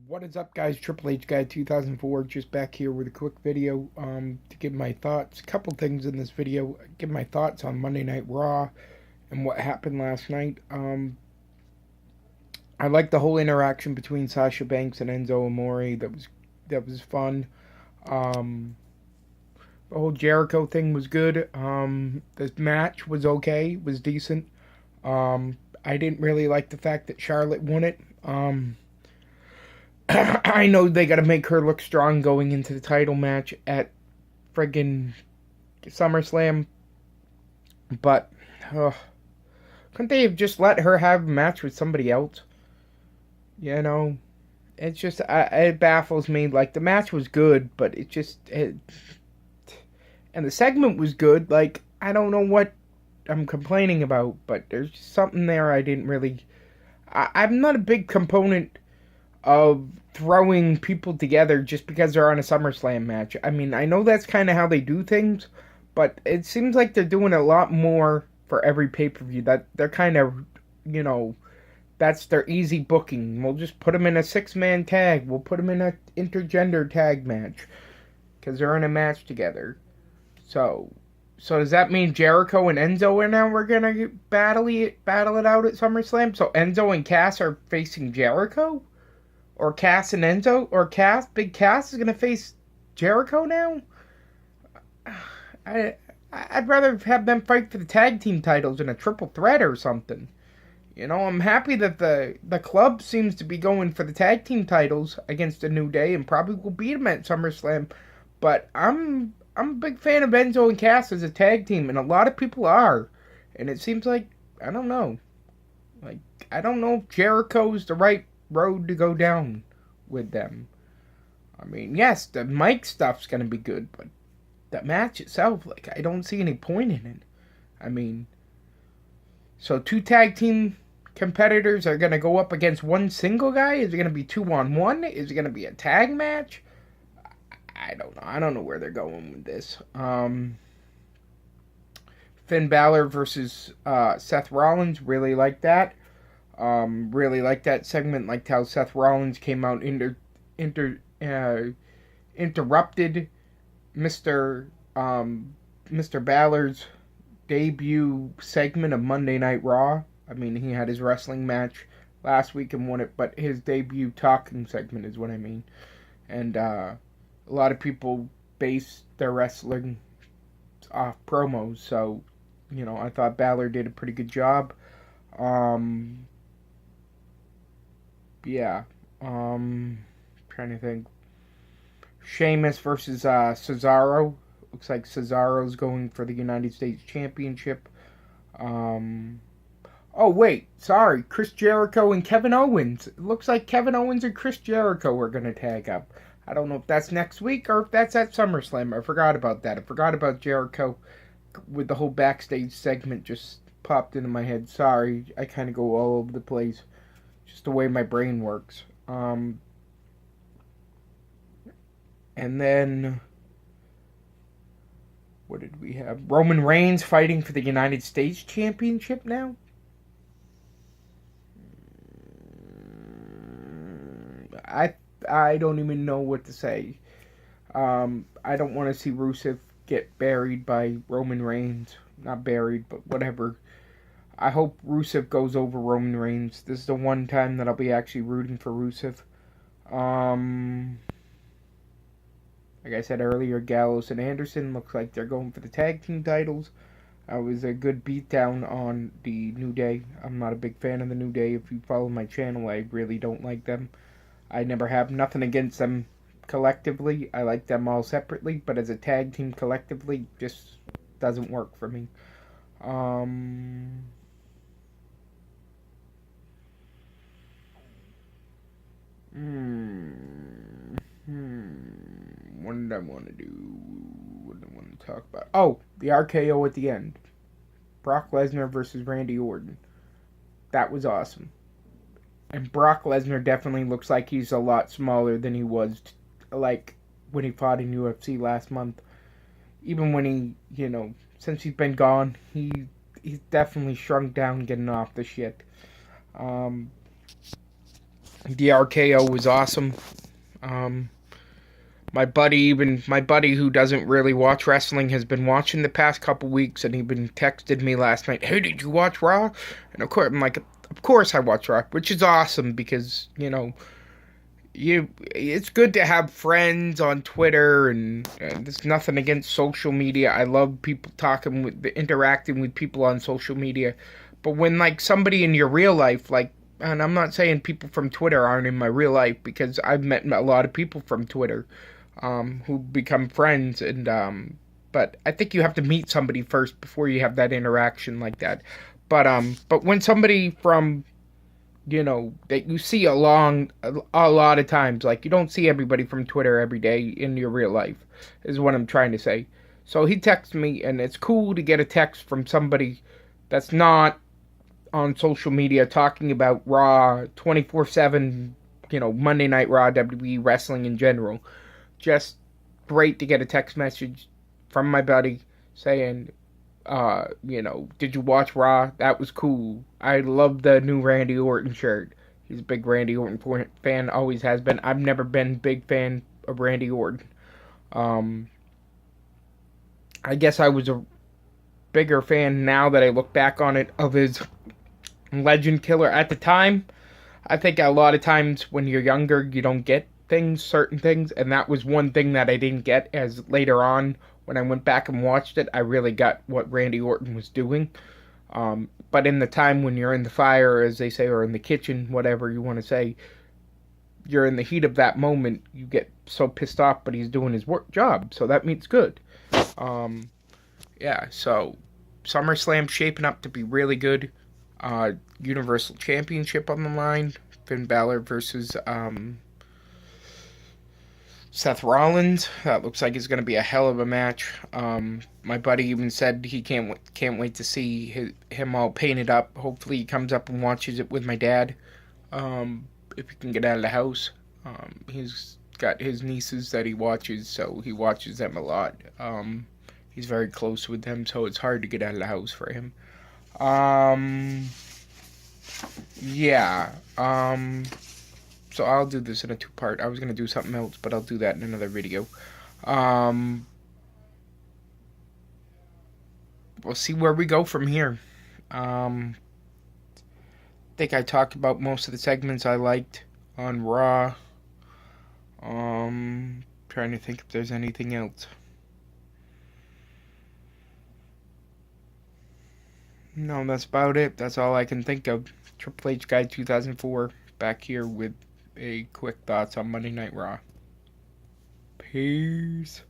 What is up, guys? Triple H Guy 2004, just back here with a quick video to give my thoughts. A couple things in this video. Give my thoughts on Monday Night Raw and what happened last night. I like the whole interaction between Sasha Banks and Enzo Amore. That was fun. Um, the whole Jericho thing was good. The match was okay, was decent. I didn't really like the fact that Charlotte won it. I know they got to make her look strong going into the title match at friggin' SummerSlam, but uh, couldn't they have just let her have a match with somebody else? You know, it's just it baffles me. Like, the match was good, but and the segment was good. Like, I don't know what I'm complaining about, but there's just something there I didn't really. I'm not a big component of throwing people together just because they're on a SummerSlam match. I mean, I know that's kind of how they do things, but it seems like they're doing a lot more for every pay-per-view. That they're kind of, you know, that's their easy booking. We'll just put them in a six-man tag. We'll put them in a intergender tag match because they're in a match together. So, so does that mean Jericho and Enzo are now we're gonna battle it out at SummerSlam? So Enzo and Cass are facing Jericho? Or Cass and Enzo, or Big Cass is gonna face Jericho now. I I'd rather have them fight for the tag team titles in a triple threat or something. You know, I'm happy that the club seems to be going for the tag team titles against the New Day and probably will beat them at SummerSlam. But I'm a big fan of Enzo and Cass as a tag team, and a lot of people are. And it seems like I don't know, like I don't know if Jericho's the right road to go down with them. I mean, yes, the mic stuff's gonna be good, but the match itself, like, I don't see any point in it. I mean, so two tag team competitors are gonna go up against one single guy? Is it gonna be 2-on-1? Is it gonna be a tag match? I don't know. I don't know where they're going with this. Finn Balor versus Seth Rollins. Really like that. Really like that segment. Liked how Seth Rollins came out interrupted Mr. Balor's debut segment of Monday Night Raw. I mean, he had his wrestling match last week and won it, but his debut talking segment is what I mean. And a lot of people base their wrestling off promos, so you know I thought Balor did a pretty good job. Um, yeah. Trying to think. Sheamus versus Cesaro. Looks like Cesaro's going for the United States Championship. Um, oh wait, sorry, Chris Jericho and Kevin Owens. It looks like Kevin Owens and Chris Jericho are gonna tag up. I don't know if that's next week or if that's at SummerSlam. I forgot about that. I forgot about Jericho with the whole backstage segment just popped into my head. Sorry, I kind of go all over the place. Just the way my brain works. And then what did we have? Roman Reigns fighting for the United States Championship now. I I don't even know what to say. I don't want to see Rusev get buried by Roman Reigns. Not buried, but whatever. I hope Rusev goes over Roman Reigns. This is the one time that I'll be actually rooting for Rusev. Um, like I said earlier, Gallows and Anderson looks like they're going for the tag team titles. It was a good beatdown on the New Day. I'm not a big fan of the New Day. If you follow my channel, I really don't like them. I never have nothing against them collectively. I like them all separately, but as a tag team collectively, just doesn't work for me. Um, hmm, what did I want to do? What did I want to talk about? Oh, the RKO at the end. Brock Lesnar versus Randy Orton. That was awesome. And Brock Lesnar definitely looks like he's a lot smaller than he was, like, when he fought in UFC last month. Even when since he's been gone, he's definitely shrunk down getting off the shit. Um, The RKO was awesome. Um, my buddy who doesn't really watch wrestling has been watching the past couple weeks, and he been texted me last night. Hey, did you watch Raw? And of course, I'm like, of course I watch Raw, which is awesome because it's good to have friends on Twitter, and there's nothing against social media. I love people interacting with people on social media. But when like somebody in your real life, like, and I'm not saying people from Twitter aren't in my real life because I've met a lot of people from Twitter, who become friends, but I think you have to meet somebody first before you have that interaction like that. But when somebody from that you see a lot of times. Like, you don't see everybody from Twitter every day in your real life, is what I'm trying to say. So he texts me, and it's cool to get a text from somebody that's not on social media talking about Raw 24/7, Monday Night Raw, WWE, wrestling in general. Just great to get a text message from my buddy saying, did you watch Raw? That was cool. I love the new Randy Orton shirt. He's a big Randy Orton fan, always has been. I've never been a big fan of Randy Orton. Um, I guess I was a bigger fan now that I look back on it of his legend killer. At the time, I think a lot of times when you're younger, you don't get certain things, and that was one thing that I didn't get. As later on, when I went back and watched it, I really got what Randy Orton was doing. But in the time when you're in the fire, as they say, or in the kitchen, whatever you want to say, you're in the heat of that moment, you get so pissed off, but he's doing his job, so that means good. Um, yeah, so SummerSlam shaping up to be really good. Universal Championship on the line. Finn Balor versus Seth Rollins. That looks like it's going to be a hell of a match. My buddy even said he can't wait to see him all painted up. Hopefully he comes up and watches it with my dad, if he can get out of the house. He's got his nieces that he watches, so he watches them a lot. He's very close with them, so it's hard to get out of the house for him. Yeah. So I'll do this in a two-part. I was going to do something else, but I'll do that in another video. We'll see where we go from here. I think I talked about most of the segments I liked on Raw. Trying to think if there's anything else. No, that's about it. That's all I can think of. Triple H Guide 2004. Back here with a quick thoughts on Monday Night Raw. Peace.